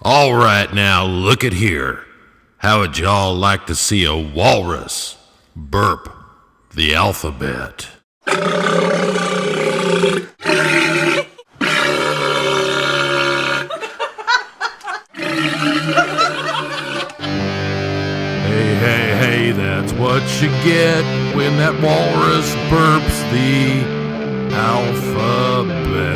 All right, now look at here. How would y'all like to see a walrus burp the alphabet? Hey, that's what you get when that walrus burps the alphabet.